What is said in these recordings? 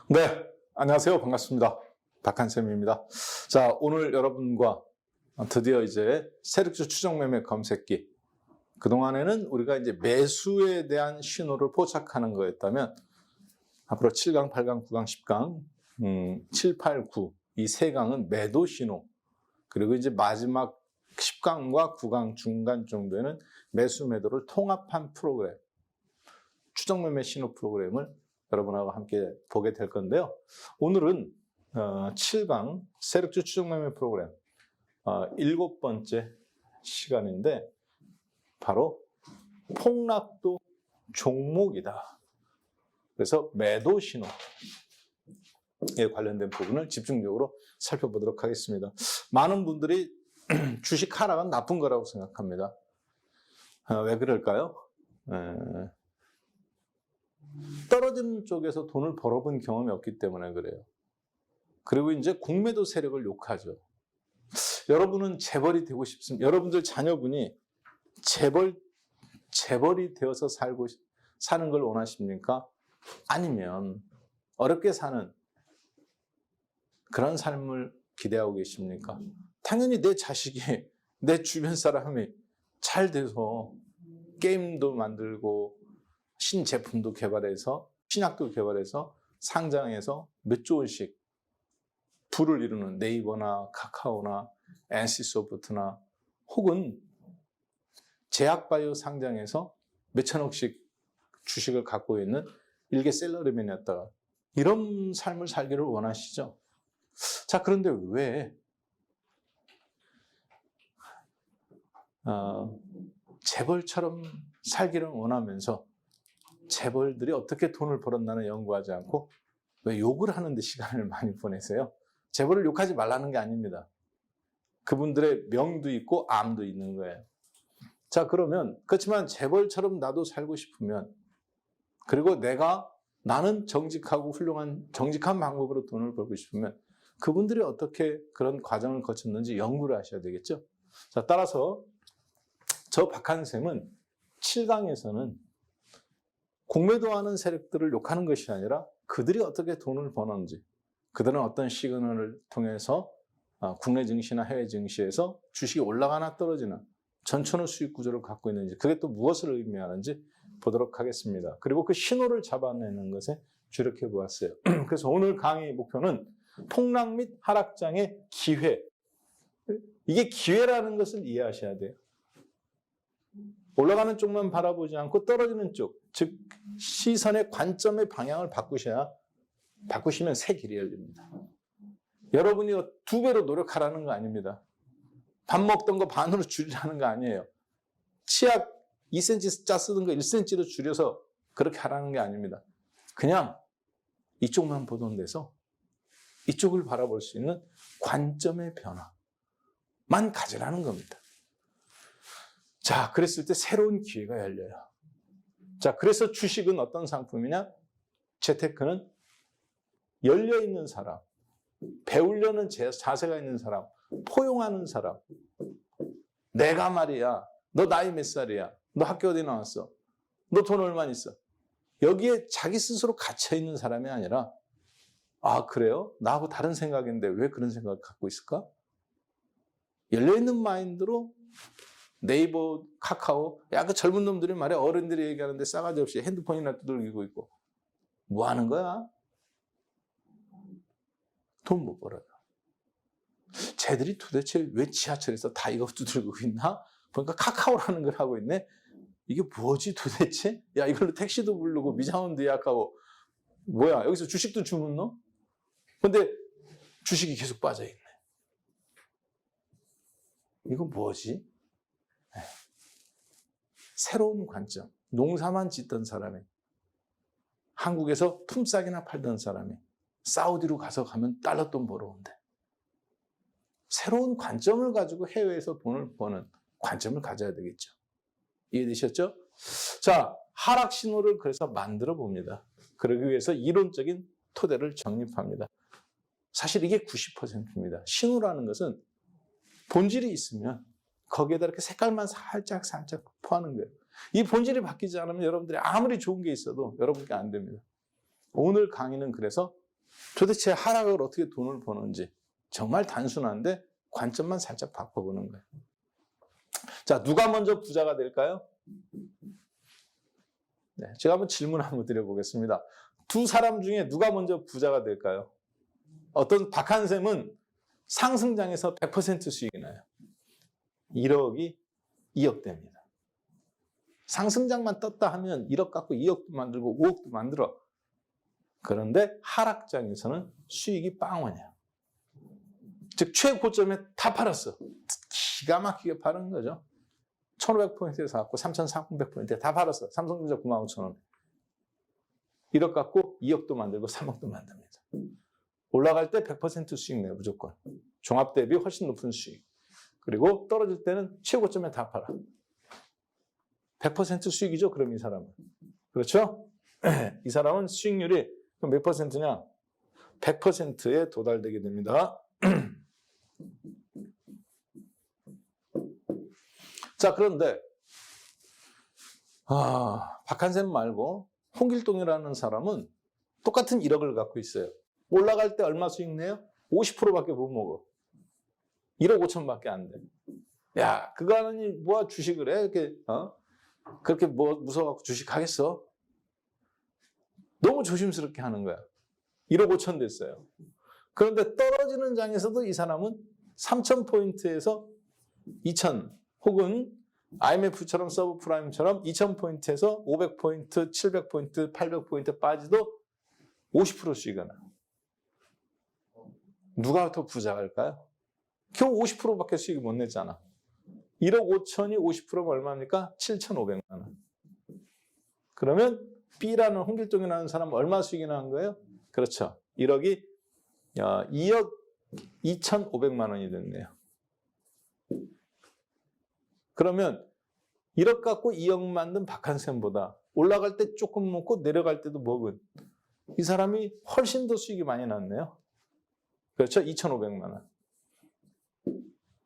네, 안녕하세요. 반갑습니다. 박한쌤입니다. 자, 오늘 여러분과 드디어 이제 세력주 추정매매 검색기. 그동안에는 우리가 이제 매수에 대한 신호를 포착하는 거였다면 앞으로 7강, 8강, 9강, 10강, 7, 8, 9 이 세 강은 매도 신호. 그리고 이제 마지막 10강과 9강 중간 정도에는 매수 매도를 통합한 프로그램. 추정매매 신호 프로그램을 여러분하고 함께 보게 될 건데요. 오늘은 7강 세력주 추정매매 프로그램 7번째 시간인데 바로 폭락도 종목이다. 그래서 매도 신호에 관련된 부분을 집중적으로 살펴보도록 하겠습니다. 많은 분들이 주식 하락은 나쁜 거라고 생각합니다. 왜 그럴까요? 떨어지는 쪽에서 돈을 벌어본 경험이 없기 때문에 그래요. 그리고 이제 공매도 세력을 욕하죠. 여러분은 재벌이 되고 싶습니다. 여러분들 자녀분이 재벌이 되어서 사는 걸 원하십니까? 아니면 어렵게 사는 그런 삶을 기대하고 계십니까? 당연히 내 자식이, 내 주변 사람이 잘 돼서 게임도 만들고 신제품도 개발해서 신약도 개발해서 상장해서 몇 조 원씩 부를 이루는 네이버나 카카오나 NC소프트나 혹은 제약바이오 상장해서 몇천억씩 주식을 갖고 있는 일개 셀러리맨이었다가 이런 삶을 살기를 원하시죠? 자, 그런데 왜 재벌처럼 살기를 원하면서 재벌들이 어떻게 돈을 벌었나는 연구하지 않고 왜 욕을 하는데 시간을 많이 보내세요? 재벌을 욕하지 말라는 게 아닙니다. 그분들의 명도 있고 암도 있는 거예요. 자, 그러면 그렇지만 재벌처럼 나도 살고 싶으면 그리고 나는 정직하고 훌륭한 정직한 방법으로 돈을 벌고 싶으면 그분들이 어떻게 그런 과정을 거쳤는지 연구를 하셔야 되겠죠. 자, 따라서 저 박한쌤은 7강에서는 공매도하는 세력들을 욕하는 것이 아니라 그들이 어떻게 돈을 버는지, 그들은 어떤 시그널을 통해서 국내 증시나 해외 증시에서 주식이 올라가나 떨어지나 전천후 수익 구조를 갖고 있는지, 그게 또 무엇을 의미하는지 보도록 하겠습니다. 그리고 그 신호를 잡아내는 것에 주력해 보았어요. 그래서 오늘 강의 목표는 폭락 및 하락장의 기회. 이게 기회라는 것을 이해하셔야 돼요. 올라가는 쪽만 바라보지 않고 떨어지는 쪽, 즉 시선의 관점의 방향을 바꾸시면 새 길이 열립니다. 여러분이 2배로 노력하라는 거 아닙니다. 밥 먹던 거 반으로 줄이라는 거 아니에요. 치약 2cm 짜 쓰던 거 1cm로 줄여서 그렇게 하라는 게 아닙니다. 그냥 이쪽만 보던 데서 이쪽을 바라볼 수 있는 관점의 변화만 가지라는 겁니다. 자, 그랬을 때 새로운 기회가 열려요. 자, 그래서 주식은 어떤 상품이냐? 재테크는 열려있는 사람, 배우려는 자세가 있는 사람, 포용하는 사람. 내가 말이야, 너 나이 몇 살이야? 너 학교 어디 나왔어? 너 돈 얼마 있어? 여기에 자기 스스로 갇혀있는 사람이 아니라 아, 그래요? 나하고 다른 생각인데 왜 그런 생각을 갖고 있을까? 열려있는 마인드로 네이버, 카카오, 그 젊은 놈들이 말이야, 어른들이 얘기하는데 싸가지 없이 핸드폰이나 두들기고 있고 뭐 하는 거야? 돈 못 벌어요. 쟤들이 도대체 왜 지하철에서 다 이거 두들기고 있나? 보니까 카카오라는 걸 하고 있네? 이게 뭐지 도대체? 야, 이걸로 택시도 부르고 미장원도 예약하고 뭐야, 여기서 주식도 주문 넣어? 근데 주식이 계속 빠져있네. 이거 뭐지? 새로운 관점. 농사만 짓던 사람이, 한국에서 품삯이나 팔던 사람이 사우디로 가면 달러 돈 벌어온대. 새로운 관점을 가지고 해외에서 돈을 버는 관점을 가져야 되겠죠. 이해되셨죠? 자, 하락 신호를 그래서 만들어 봅니다. 그러기 위해서 이론적인 토대를 정립합니다. 사실 이게 90%입니다. 신호라는 것은 본질이 있으면 거기에다 이렇게 색깔만 살짝 포하는 거예요. 이 본질이 바뀌지 않으면 여러분들이 아무리 좋은 게 있어도 여러분께 안 됩니다. 오늘 강의는 그래서 도대체 하락을 어떻게 돈을 버는지 정말 단순한데 관점만 살짝 바꿔보는 거예요. 자, 누가 먼저 부자가 될까요? 네, 제가 한번 질문 한번 드려보겠습니다. 두 사람 중에 누가 먼저 부자가 될까요? 어떤 박한샘은 상승장에서 100% 수익이 나요. 1억이 2억 됩니다. 상승장만 떴다 하면 1억 갖고 2억도 만들고 5억도 만들어. 그런데 하락장에서는 수익이 빵원이야. 즉 최고점에 다 팔았어. 기가 막히게 파는 거죠. 1500포인트에 사갖고 3400포인트에 다 팔았어. 삼성전자 95,000원. 1억 갖고 2억도 만들고 3억도 만듭니다. 올라갈 때 100% 수익 내요. 무조건. 종합 대비 훨씬 높은 수익. 그리고 떨어질 때는 최고점에 다 팔아. 100% 수익이죠. 그럼 이 사람은. 그렇죠? 이 사람은 수익률이 몇 퍼센트냐? 100%에 도달되게 됩니다. 자, 그런데 박한샘 말고 홍길동이라는 사람은 똑같은 1억을 갖고 있어요. 올라갈 때 얼마 수익 내요? 50%밖에 못 먹어. 1억 5천밖에 안 돼. 야, 그거 하느니 뭐야 주식을 해? 이렇게 그렇게 뭐 무서워갖고 주식 하겠어? 너무 조심스럽게 하는 거야. 1억 5천 됐어요. 그런데 떨어지는 장에서도 이 사람은 3,000포인트에서 2,000 혹은 IMF처럼 서브프라임처럼 2,000포인트에서 500포인트, 700포인트, 800포인트 빠지도 50% 수익이 나요. 누가 더 부자일까요? 겨우 50%밖에 수익이 못 냈잖아. 1억 5천이 50%면 얼마입니까? 7,500만 원. 그러면 B라는 홍길동이라는 사람은 얼마 수익이 나는 거예요? 그렇죠. 1억이 2억 2,500만 원이 됐네요. 그러면 1억 갖고 2억 만든 박한샘보다 올라갈 때 조금 먹고 내려갈 때도 먹은 이 사람이 훨씬 더 수익이 많이 났네요. 그렇죠? 2,500만 원.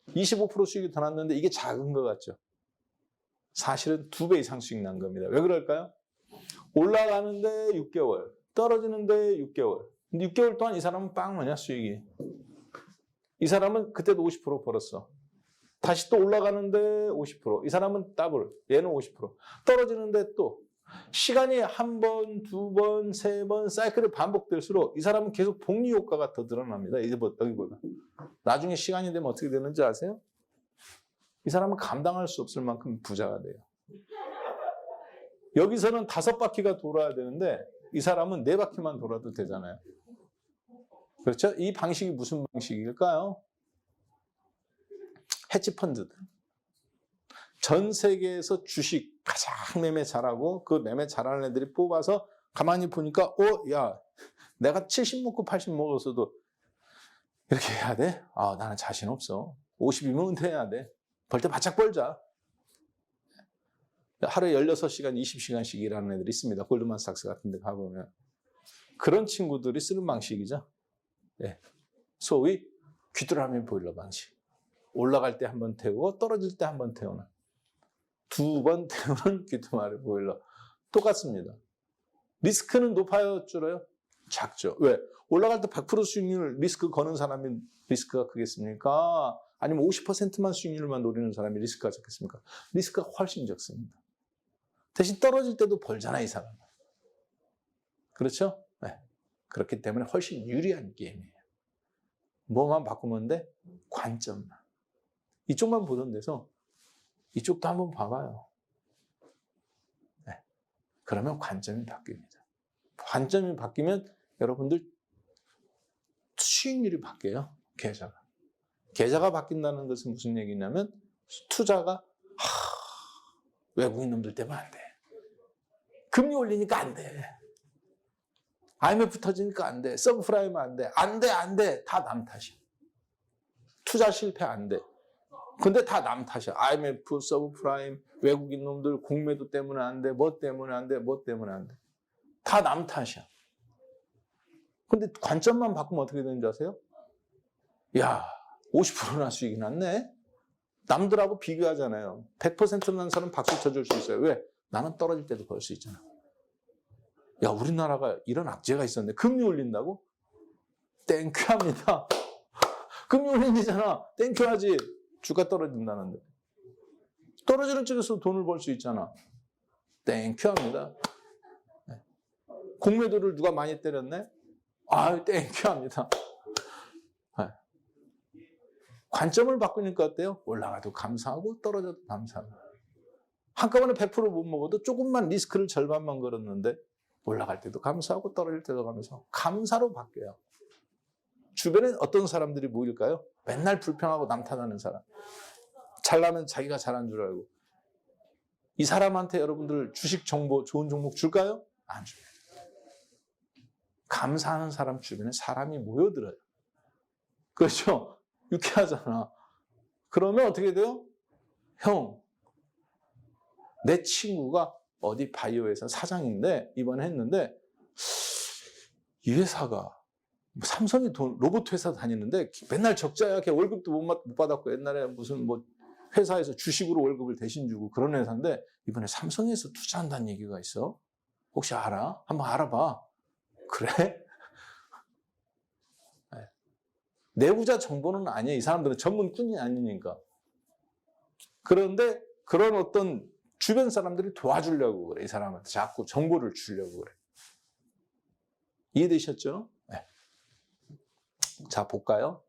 25% 수익이 더 났는데 이게 작은 것 같죠? 사실은 2배 이상 수익 난 겁니다. 왜 그럴까요? 올라가는데 6개월, 떨어지는데 6개월. 근데 6개월 동안 이 사람은 빵 뭐냐 수익이. 이 사람은 그때도 50% 벌었어. 다시 또 올라가는데 50%. 이 사람은 더블, 얘는 50%. 떨어지는데 또 시간이 한 번, 두 번, 세 번 사이클이 반복될수록 이 사람은 계속 복리 효과가 더 늘어납니다. 여기보다. 나중에 시간이 되면 어떻게 되는지 아세요? 이 사람은 감당할 수 없을 만큼 부자가 돼요. 여기서는 5바퀴가 돌아야 되는데 이 사람은 4바퀴만 돌아도 되잖아요. 그렇죠? 이 방식이 무슨 방식일까요? 헤지펀드들. 전 세계에서 주식 가장 매매 잘하고 그 매매 잘하는 애들이 뽑아서 가만히 보니까 야, 내가 70 먹고 80 먹었어도 이렇게 해야 돼? 나는 자신 없어. 50이면 은퇴해야 돼. 벌 때 바짝 벌자. 하루에 16시간, 20시간씩 일하는 애들이 있습니다. 골드만삭스 같은 데 가보면. 그런 친구들이 쓰는 방식이죠. 네. 소위 귀뚜라미 보일러 방식. 올라갈 때 한 번 태우고 떨어질 때 한 번 태우는. 2번 태우는 귀뚜라미 보일러. 똑같습니다. 리스크는 높아요, 줄어요? 작죠. 왜? 올라갈 때 100% 수익률 리스크 거는 사람이 리스크가 크겠습니까? 아니면 50%만 수익률만 노리는 사람이 리스크가 적겠습니까? 리스크가 훨씬 적습니다. 대신 떨어질 때도 벌잖아, 이 사람은. 그렇죠? 네. 그렇기 때문에 훨씬 유리한 게임이에요. 뭐만 바꾸면 돼? 관점만. 이쪽만 보던 데서 이쪽도 한번 봐봐요. 네. 그러면 관점이 바뀝니다. 관점이 바뀌면 여러분들 수익률이 바뀌어요. 계좌가 바뀐다는 것은 무슨 얘기냐면 투자가 외국인 놈들 때문에 안 돼. 금리 올리니까 안 돼. IMF 터지니까 안 돼. 서브프라임 안 돼. 안 돼. 다 남 탓이야. 투자 실패 안 돼. 근데 다 남 탓이야. IMF, 서브프라임, 외국인 놈들 공매도 때문에 안 돼. 뭐 때문에 안 돼. 다 남 탓이야. 근데 관점만 바꾸면 어떻게 되는지 아세요? 야, 50%나 수익이 났네? 남들하고 비교하잖아요. 100% 난 사람 박수 쳐줄 수 있어요. 왜? 나는 떨어질 때도 벌 수 있잖아. 야, 우리나라가 이런 악재가 있었는데 금리 올린다고? 땡큐합니다. 금융위기잖아. 땡큐하지. 주가 떨어진다는데. 떨어지는 쪽에서 돈을 벌 수 있잖아. 땡큐합니다. 공매도를 누가 많이 때렸네? 아유, 땡큐합니다. 관점을 바꾸니까 어때요? 올라가도 감사하고 떨어져도 감사하고. 한꺼번에 100% 못 먹어도 조금만 리스크를 절반만 걸었는데 올라갈 때도 감사하고 떨어질 때도 감사하고. 감사로 바뀌어요. 주변에 어떤 사람들이 모일까요? 맨날 불평하고 남 탓하는 사람. 잘나면 자기가 잘한 줄 알고. 이 사람한테 여러분들 주식 정보, 좋은 종목 줄까요? 안 줘요. 감사하는 사람 주변에 사람이 모여들어요. 그렇죠? 유쾌하잖아. 그러면 어떻게 돼요? 형, 내 친구가 어디 바이오 회사 사장인데 이번에 했는데 이 회사가 삼성이 로봇 회사 다니는데 맨날 적자야. 걔 월급도 못 받았고 옛날에 무슨 뭐 회사에서 주식으로 월급을 대신 주고 그런 회사인데 이번에 삼성에서 투자한다는 얘기가 있어. 혹시 알아? 한번 알아봐. 그래? 내부자 정보는 아니에요. 이 사람들은 전문꾼이 아니니까. 그런데 그런 어떤 주변 사람들이 도와주려고 그래. 이 사람한테 자꾸 정보를 주려고 그래. 이해되셨죠? 네. 자, 볼까요?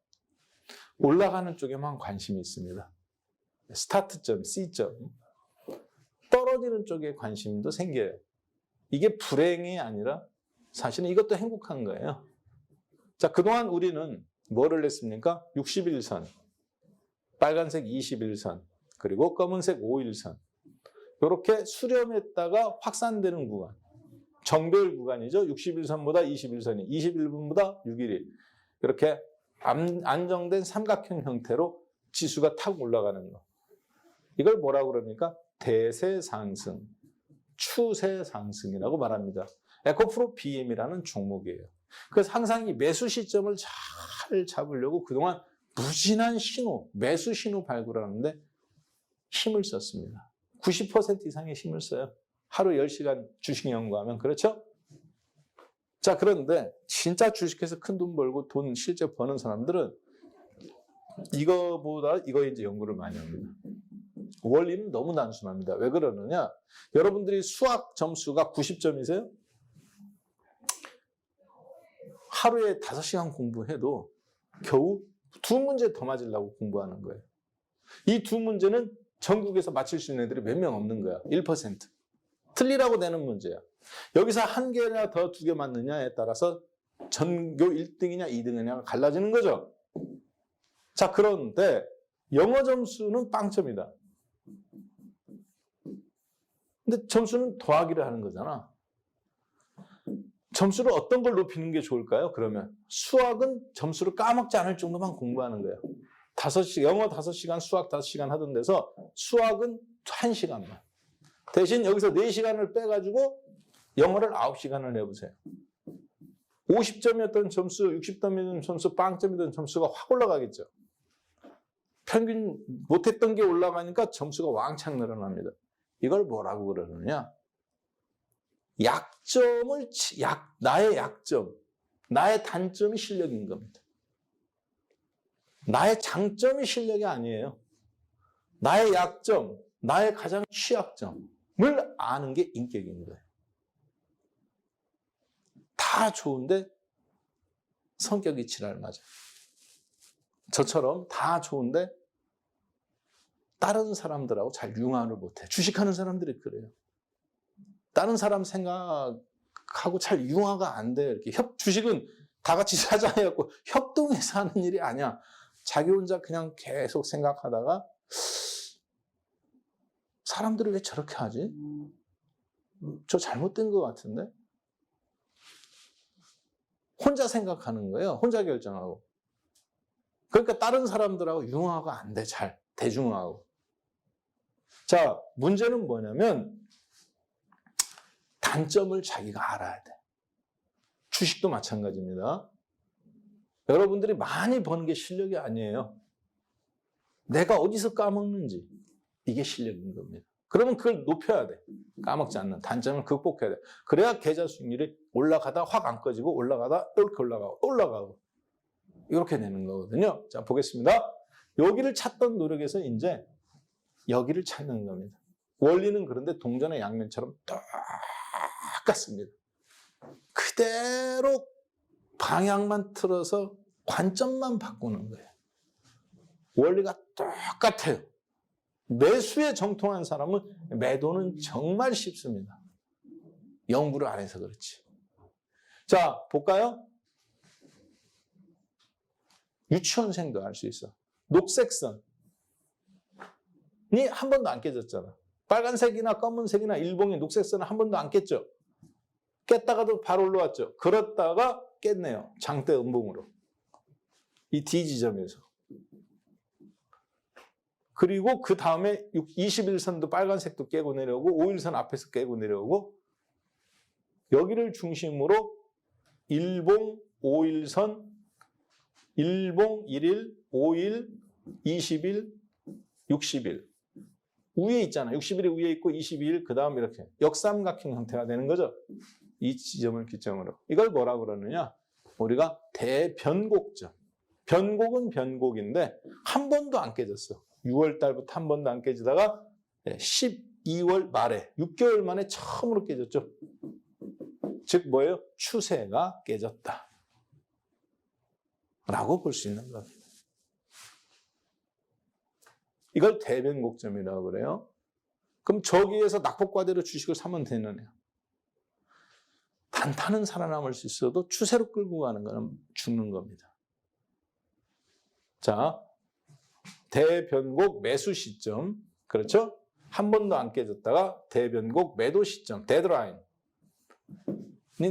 올라가는 쪽에만 관심이 있습니다. 스타트점, C점. 떨어지는 쪽에 관심도 생겨요. 이게 불행이 아니라 사실은 이것도 행복한 거예요. 자, 그동안 우리는 뭐를 했습니까? 61선, 빨간색 21선, 그리고 검은색 5일선. 이렇게 수렴했다가 확산되는 구간. 정배열 구간이죠. 61선보다 21선이, 21분보다 6일이. 이렇게 안정된 삼각형 형태로 지수가 탁 올라가는 거. 이걸 뭐라고 그럽니까? 대세 상승, 추세 상승이라고 말합니다. 에코프로 BM이라는 종목이에요. 그래서 항상 이 매수 시점을 잘 잡으려고 그동안 무진한 신호, 매수 신호 발굴하는데 힘을 썼습니다. 90% 이상의 힘을 써요. 하루 10시간 주식 연구하면. 그렇죠? 자, 그런데 진짜 주식해서 큰 돈 벌고 돈 실제 버는 사람들은 이거보다 이거에 이제 연구를 많이 합니다. 원리는 너무 단순합니다. 왜 그러느냐? 여러분들이 수학 점수가 90점이세요? 하루에 5시간 공부해도 겨우 2문제 더 맞으려고 공부하는 거예요. 이 2문제는 전국에서 맞힐 수 있는 애들이 몇 명 없는 거야. 1%. 틀리라고 되는 문제야. 여기서 1개나 더 2개 맞느냐에 따라서 전교 1등이냐 2등이냐가 갈라지는 거죠. 자, 그런데 영어 점수는 빵점이다. 근데 점수는 더하기를 하는 거잖아. 점수를 어떤 걸 높이는 게 좋을까요? 그러면 수학은 점수를 까먹지 않을 정도만 공부하는 거예요. 영어 5시간, 수학 5시간 하던 데서 수학은 1시간만. 대신 여기서 4시간을 빼가지고 영어를 9시간을 내보세요. 50점이었던 점수, 60점이던 점수, 빵점이던 점수가 확 올라가겠죠. 평균 못했던 게 올라가니까 점수가 왕창 늘어납니다. 이걸 뭐라고 그러느냐? 나의 약점, 나의 단점이 실력인 겁니다. 나의 장점이 실력이 아니에요. 나의 약점, 나의 가장 취약점을 아는 게 인격인 거예요. 다 좋은데 성격이 지랄 맞아요. 저처럼 다 좋은데 다른 사람들하고 잘 융화를 못해. 주식하는 사람들이 그래요. 다른 사람 생각하고 잘 융화가 안 돼요. 이렇게 주식은 다 같이 사자해갖고 협동해서 하는 일이 아니야. 자기 혼자 그냥 계속 생각하다가 사람들이 왜 저렇게 하지? 저 잘못된 것 같은데? 혼자 생각하는 거예요. 혼자 결정하고. 그러니까 다른 사람들하고 융화가 안 돼. 잘 대중화하고. 자, 문제는 뭐냐면 단점을 자기가 알아야 돼. 주식도 마찬가지입니다. 여러분들이 많이 버는 게 실력이 아니에요. 내가 어디서 까먹는지 이게 실력인 겁니다. 그러면 그걸 높여야 돼. 까먹지 않는 단점을 극복해야 돼. 그래야 계좌 수익률이 올라가다 확 안 꺼지고 올라가다 이렇게 올라가고. 이렇게 되는 거거든요. 자, 보겠습니다. 여기를 찾던 노력에서 이제 여기를 찾는 겁니다. 원리는 그런데 동전의 양면처럼 똑같습니다. 그대로 방향만 틀어서 관점만 바꾸는 거예요. 원리가 똑같아요. 매수에 정통한 사람은 매도는 정말 쉽습니다. 연구를 안 해서 그렇지. 자, 볼까요? 유치원생도 알 수 있어. 녹색선이 한 번도 안 깨졌잖아. 빨간색이나 검은색이나 일봉이 녹색선은 한 번도 안 깼죠. 깼다가도 바로 올라왔죠. 그렇다가 깼네요. 장대 음봉으로. 이 D 지점에서. 그리고 그 다음에 21선도 빨간색도 깨고 내려오고 5일선 앞에서 깨고 내려오고 여기를 중심으로 일봉, 5일선, 일봉, 1일, 5일, 20일, 60일. 위에 있잖아. 60일이 위에 있고 22일 그 다음 이렇게 역삼각형 형태가 되는 거죠. 이 지점을 기점으로. 이걸 뭐라 그러느냐? 우리가 대변곡점. 변곡은 변곡인데 한 번도 안 깨졌어. 6월 달부터 한 번도 안 깨지다가 12월 말에 6개월 만에 처음으로 깨졌죠. 즉 뭐예요? 추세가 깨졌다. 라고 볼 수 있는 겁니다. 이걸 대변곡점이라고 그래요. 그럼 저기에서 낙폭과대로 주식을 사면 되느냐? 단타는 살아남을 수 있어도 추세로 끌고 가는 거는 죽는 겁니다. 자, 대변곡 매수 시점, 그렇죠? 한 번도 안 깨졌다가 대변곡 매도 시점, 데드라인이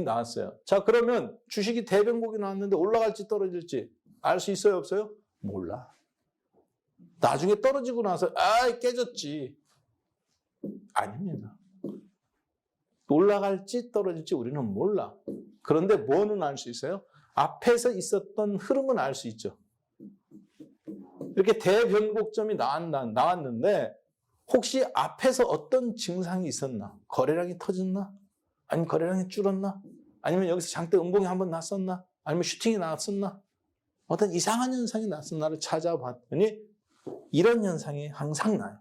나왔어요. 자, 그러면 주식이 대변곡이 나왔는데 올라갈지 떨어질지 알 수 있어요, 없어요? 몰라. 나중에 떨어지고 나서 깨졌지. 아닙니다. 올라갈지 떨어질지 우리는 몰라. 그런데 뭐는 알 수 있어요? 앞에서 있었던 흐름은 알 수 있죠. 이렇게 대변곡점이 나왔는데 혹시 앞에서 어떤 증상이 있었나? 거래량이 터졌나? 아니면 거래량이 줄었나? 아니면 여기서 장대 음봉이 한번 났었나? 아니면 슈팅이 나왔었나? 어떤 이상한 현상이 났었나를 찾아봤더니 이런 현상이 항상 나요.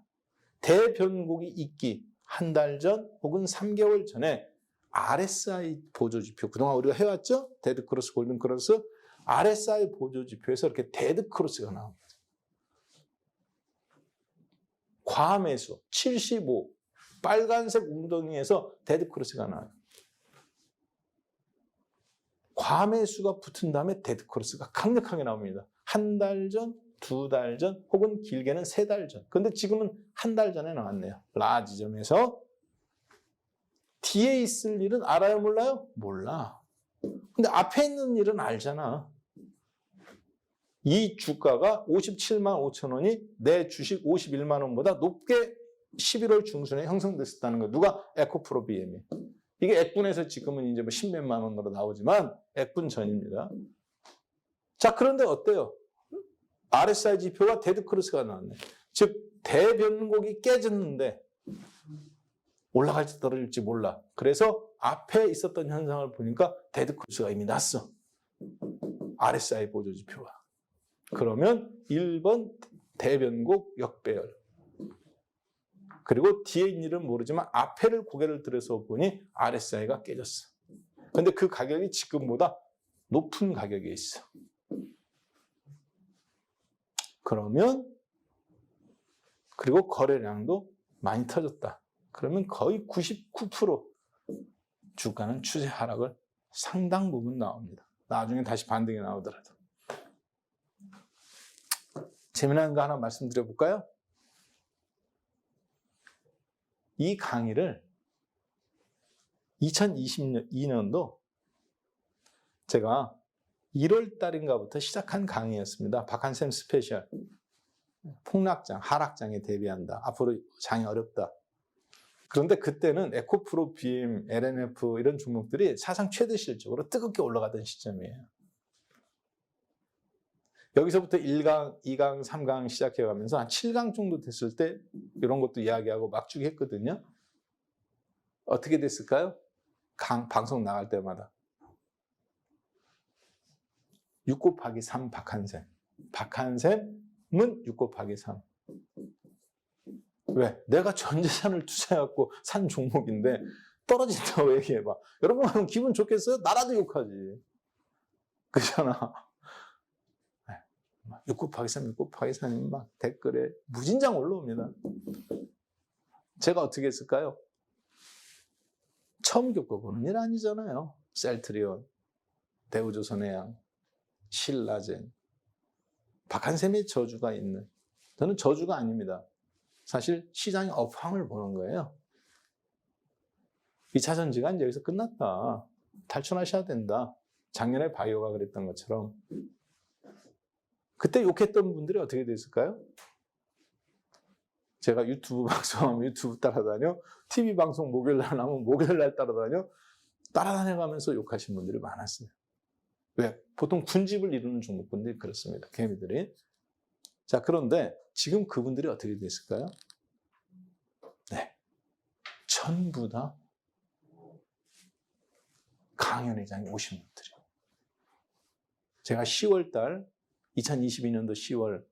대변곡이 있기 한 달 전 혹은 3개월 전에 RSI 보조지표, 그동안 우리가 해왔죠? 데드크로스, 골든크로스. RSI 보조지표에서 이렇게 데드크로스가 나옵니다. 과매수 75, 빨간색 웅덩이에서 데드크로스가 나와요. 과매수가 붙은 다음에 데드크로스가 강력하게 나옵니다. 한 달 전, 2달 전, 혹은 길게는 3달 전. 근데 지금은 한 달 전에 나왔네요. 라 지점에서. 뒤에 있을 일은 알아요, 몰라요? 몰라. 근데 앞에 있는 일은 알잖아. 이 주가가 57만 5천 원이 내 주식 51만 원보다 높게 11월 중순에 형성됐었다는 거. 누가? 에코프로 BM이. 이게 액분에서 지금은 이제 뭐 10몇만 원으로 나오지만 액분 전입니다. 자, 그런데 어때요? RSI 지표가 데드크로스가 나왔네. 즉 대변곡이 깨졌는데 올라갈지 떨어질지 몰라. 그래서 앞에 있었던 현상을 보니까 데드크로스가 이미 났어. RSI 보조지표가. 그러면 1번 대변곡 역배열. 그리고 뒤에 있는 일은 모르지만 앞에를 고개를 들여서 보니 RSI가 깨졌어. 근데 그 가격이 지금보다 높은 가격에 있어. 그러면 그리고 거래량도 많이 터졌다. 그러면 거의 99% 주가는 추세 하락을 상당 부분 나옵니다. 나중에 다시 반등이 나오더라도. 재미난 거 하나 말씀드려 볼까요? 이 강의를 2022년도 제가 1월 달인가부터 시작한 강의였습니다. 박한샘 스페셜. 폭락장, 하락장에 대비한다. 앞으로 장이 어렵다. 그런데 그때는 에코프로, BM, LNF 이런 종목들이 사상 최대 실적으로 뜨겁게 올라가던 시점이에요. 여기서부터 1강, 2강, 3강 시작해가면서 한 7강 정도 됐을 때 이런 것도 이야기하고 막주기 했거든요. 어떻게 됐을까요? 방송 나갈 때마다. 6 곱하기 3 박한샘. 박한샘은 6 곱하기 3. 왜? 내가 전 재산을 투자해갖고 산 종목인데 떨어진다고 얘기해봐. 여러분 하면 기분 좋겠어요? 나라도 욕하지. 그렇잖아. 6 곱하기 3, 6 곱하기 3이 막 댓글에 무진장 올라옵니다. 제가 어떻게 했을까요? 처음 겪어보는 일 아니잖아요. 셀트리온, 대우조선해양, 신라젠, 박한샘의 저주가 있는. 저는 저주가 아닙니다. 사실 시장의 업황을 보는 거예요. 2차 전지가 이제 여기서 끝났다. 탈출하셔야 된다. 작년에 바이오가 그랬던 것처럼. 그때 욕했던 분들이 어떻게 됐을까요? 제가 유튜브 방송하면 유튜브 따라다녀, TV 방송 목요일날 하면 목요일날 따라다녀가면서 욕하신 분들이 많았어요. 왜? 보통 군집을 이루는 종목군들이 그렇습니다. 개미들이. 자, 그런데 지금 그분들이 어떻게 됐을까요? 네. 전부 다 강연 회장이 오신 분들이에요. 제가 10월달, 2022년도 10월,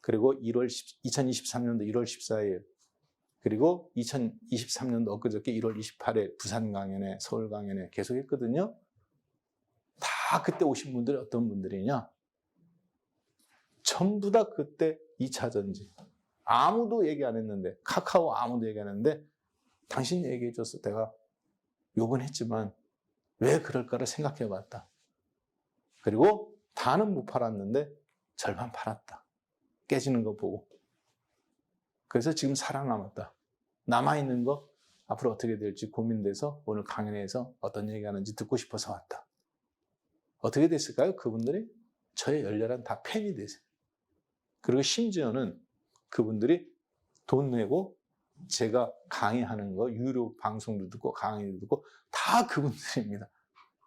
그리고 2023년도 1월 14일, 그리고 2023년도 엊그저께 1월 28일 부산 강연회, 서울 강연회 계속 했거든요. 다 그때 오신 분들이 어떤 분들이냐? 전부 다 그때 2차 전지. 아무도 얘기 안 했는데, 카카오 아무도 얘기 안 했는데, 당신 얘기해줘서 내가 욕은 했지만, 왜 그럴까를 생각해 봤다. 그리고 다는 못 팔았는데, 절반 팔았다. 깨지는 거 보고. 그래서 지금 살아남았다. 남아있는 거 앞으로 어떻게 될지 고민돼서 오늘 강연회에서 어떤 얘기하는지 듣고 싶어서 왔다. 어떻게 됐을까요? 그분들이 저의 열렬한 다 팬이 되세요. 그리고 심지어는 그분들이 돈 내고 제가 강의하는 거, 유료 방송도 듣고 강의도 듣고 다 그분들입니다.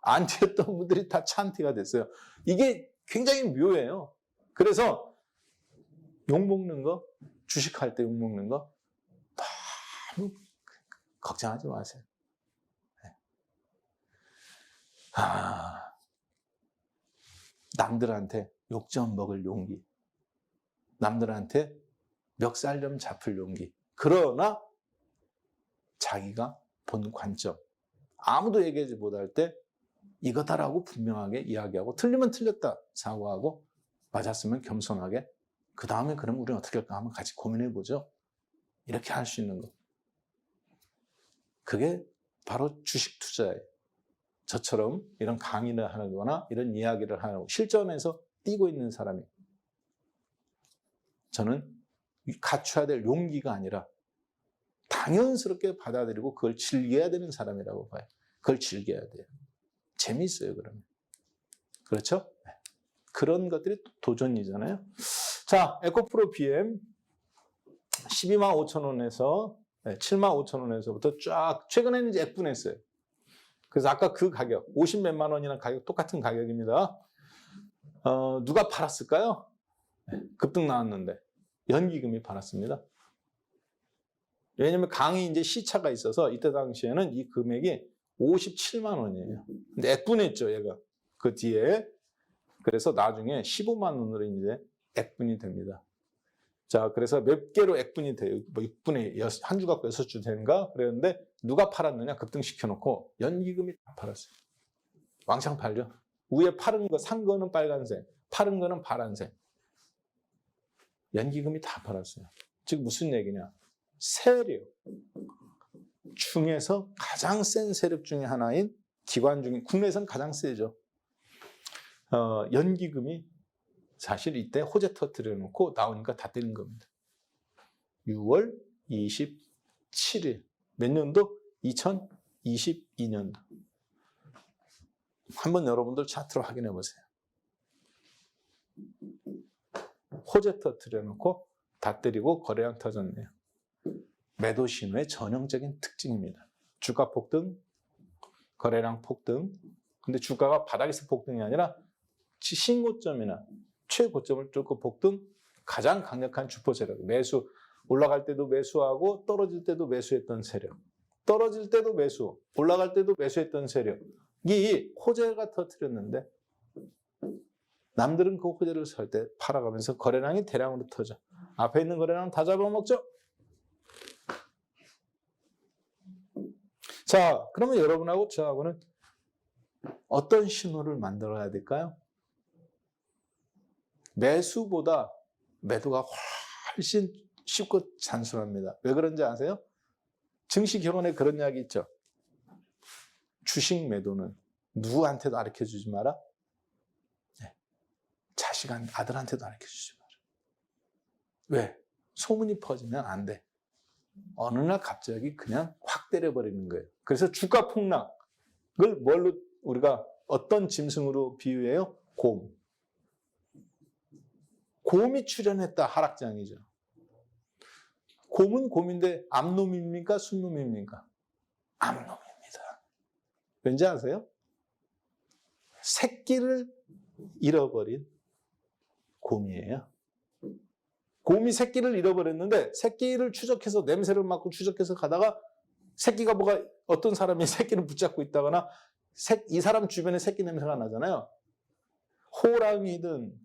안티였던 분들이 다 찬티가 됐어요. 이게 굉장히 묘해요. 그래서 욕먹는 거, 주식할 때 욕먹는 거 너무 걱정하지 마세요. 네. 남들한테 욕 좀 먹을 용기, 남들한테 멱살 좀 잡을 용기. 그러나 자기가 본 관점, 아무도 얘기하지 못할 때 이거다라고 분명하게 이야기하고, 틀리면 틀렸다 사과하고, 맞았으면 겸손하게, 그 다음에 그럼 우리는 어떻게 할까 한번 같이 고민해보죠. 이렇게 할 수 있는 거. 그게 바로 주식 투자예요. 저처럼 이런 강의를 하거나 이런 이야기를 하고 실전에서 뛰고 있는 사람이, 저는 갖춰야 될 용기가 아니라 당연스럽게 받아들이고 그걸 즐겨야 되는 사람이라고 봐요. 그걸 즐겨야 돼요. 재미있어요, 그러면. 그렇죠? 그런 것들이 도전이잖아요. 자, 에코프로 BM 125,000원에서 75,000원에서부터 쫙 최근에는 이제 액분했어요. 그래서 아까 그 가격 50몇만 원이랑 가격 똑같은 가격입니다. 누가 팔았을까요? 급등 나왔는데 연기금이 팔았습니다. 왜냐면 강의 이제 시차가 있어서 이때 당시에는 이 금액이 57만 원이에요. 근데 액분했죠, 얘가. 그 뒤에. 그래서 나중에 15만 원으로 이제 액분이 됩니다. 자, 그래서 몇 개로 액분이 돼요? 뭐 6분의 한 주 갖고 6주 되는가? 그랬는데 누가 팔았느냐? 급등시켜놓고 연기금이 다 팔았어요. 왕창 팔죠. 위에 파른 거, 산 거는 빨간색, 파른 거는 파란색. 연기금이 다 팔았어요. 즉 무슨 얘기냐? 세력 중에서 가장 센 세력 중에 하나인 기관 중에, 국내에서는 가장 세죠. 연기금이 사실 이때 호재 터뜨려 놓고 나오니까 다 뜨는 겁니다. 6월 27일. 몇 년도? 2022년도. 한번 여러분들 차트로 확인해 보세요. 호재 터뜨려 놓고 다 때리고 거래량 터졌네요. 매도 신호의 전형적인 특징입니다. 주가 폭등, 거래량 폭등. 근데 주가가 바닥에서 폭등이 아니라 신고점이나 최고점을 뚫고 폭등, 가장 강력한 주포 세력. 매수, 올라갈 때도 매수하고 떨어질 때도 매수했던 세력. 떨어질 때도 매수, 올라갈 때도 매수했던 세력이 호재가 터뜨렸는데 남들은 그 호재를 살 때 팔아가면서 거래량이 대량으로 터져. 앞에 있는 거래량 다 잡아먹죠? 자, 그러면 여러분하고 저하고는 어떤 신호를 만들어야 될까요? 매수보다 매도가 훨씬 쉽고 단순합니다. 왜 그런지 아세요? 증시 결혼에 그런 이야기 있죠. 주식 매도는 누구한테도 가르쳐주지 마라. 네. 아들한테도 가르쳐주지 마라. 왜? 소문이 퍼지면 안 돼. 어느 날 갑자기 그냥 확 때려버리는 거예요. 그래서 주가 폭락을 뭘로 우리가 어떤 짐승으로 비유해요? 곰. 곰이 출현했다 하락장이죠. 곰은 곰인데 암놈입니까? 순놈입니까? 암놈입니다. 왠지 아세요? 새끼를 잃어버린 곰이에요. 곰이 새끼를 잃어버렸는데 새끼를 추적해서 냄새를 맡고 추적해서 가다가 새끼가 어떤 사람이 새끼를 붙잡고 있다거나 이 사람 주변에 새끼 냄새가 나잖아요. 호랑이든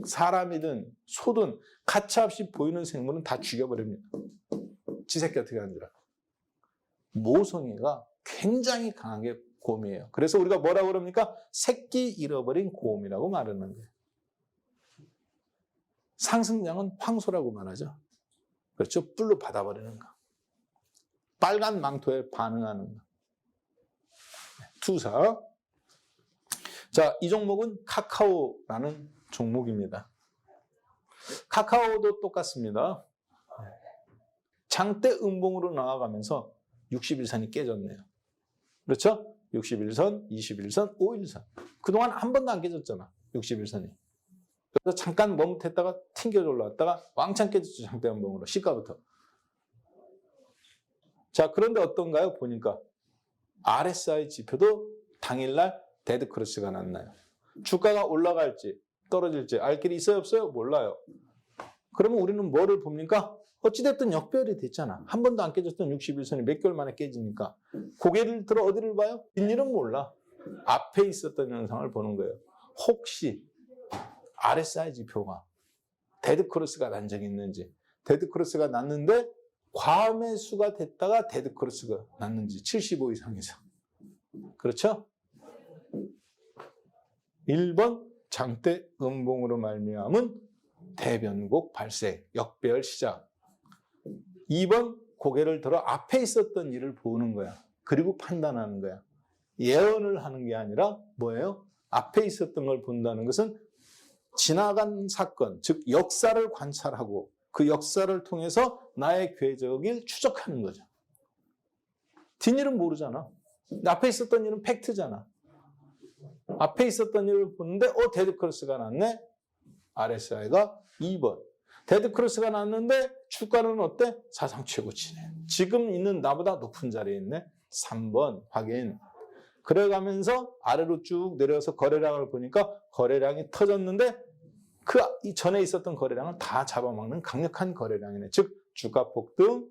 사람이든 소든 가차없이 보이는 생물은 다 죽여버립니다. 지 새끼 어떻게 하는 줄 알아? 모성애가 굉장히 강한 게 곰이에요. 그래서 우리가 뭐라고 그럽니까? 새끼 잃어버린 곰이라고 말하는 거예요. 상승장은 황소라고 말하죠. 그렇죠? 뿔로 받아버리는 거. 빨간 망토에 반응하는 거. 투사. 자, 이 종목은 카카오라는 종목입니다. 카카오도 똑같습니다. 장대 음봉으로 나아가면서 60일선이 깨졌네요. 그렇죠? 61선, 21선, 5일선. 그동안 한 번도 안 깨졌잖아. 61선이. 그래서 잠깐 멈칫했다가 튕겨져 올라왔다가 왕창 깨졌죠. 장대 음봉으로. 시가부터. 자, 그런데 어떤가요? 보니까 RSI 지표도 당일날 데드크로스가 났나요? 주가가 올라갈지 떨어질지 알 길이 있어요? 없어요? 몰라요. 그러면 우리는 뭐를 봅니까? 어찌됐든 역별이 됐잖아. 한 번도 안 깨졌던 61선이 몇 개월 만에 깨지니까. 고개를 들어 어디를 봐요? 뒷일은 몰라. 앞에 있었던 현상을 보는 거예요. 혹시 RSI 지표가 데드크로스가 난 적이 있는지, 데드크로스가 났는데 과매수가 됐다가 데드크로스가 났는지, 75 이상에서. 그렇죠? 1번 장대 음봉으로 말미암은 대변곡 발생, 역배열 시작. 2번 고개를 들어 앞에 있었던 일을 보는 거야. 그리고 판단하는 거야. 예언을 하는 게 아니라 뭐예요? 앞에 있었던 걸 본다는 것은 지나간 사건, 즉 역사를 관찰하고 그 역사를 통해서 나의 궤적을 추적하는 거죠. 뒷일은 모르잖아. 앞에 있었던 일은 팩트잖아. 앞에 있었던 일을 보는데 데드크로스가 났네. RSI가 2번. 데드크로스가 났는데 주가는 어때? 사상 최고치네. 지금 있는 나보다 높은 자리에 있네. 3번 확인. 그래가면서 아래로 쭉 내려서 거래량을 보니까 거래량이 터졌는데 그 전에 있었던 거래량은 다 잡아먹는 강력한 거래량이네. 즉 주가 폭등,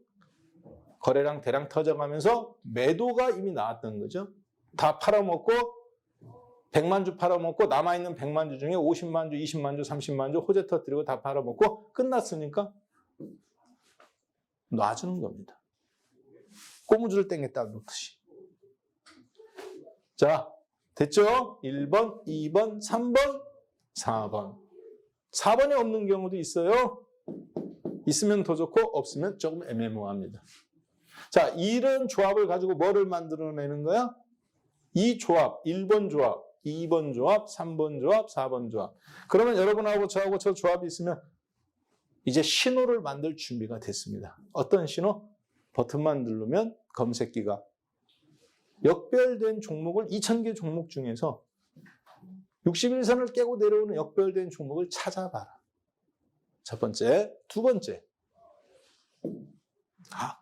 거래량 대량 터져가면서 매도가 이미 나왔던 거죠. 다 팔아먹고 100만 주 팔아먹고 남아있는 100만 주 중에 50만 주, 20만 주, 30만 주 호재 터뜨리고 다 팔아먹고 끝났으니까 놔주는 겁니다. 고무줄을 땡겼다 놓듯이. 자, 됐죠? 1번, 2번, 3번, 4번. 4번이 없는 경우도 있어요. 있으면 더 좋고 없으면 조금 애매모호합니다. 자, 이런 조합을 가지고 뭐를 만들어내는 거야? 이 조합, 1번 조합, 2번 조합, 3번 조합, 4번 조합. 그러면 여러분하고 저하고 저 조합이 있으면 이제 신호를 만들 준비가 됐습니다. 어떤 신호? 버튼만 누르면 검색기가 역별된 종목을 2000개 종목 중에서 61선을 깨고 내려오는 역별된 종목을 찾아봐라. 첫 번째. 두 번째.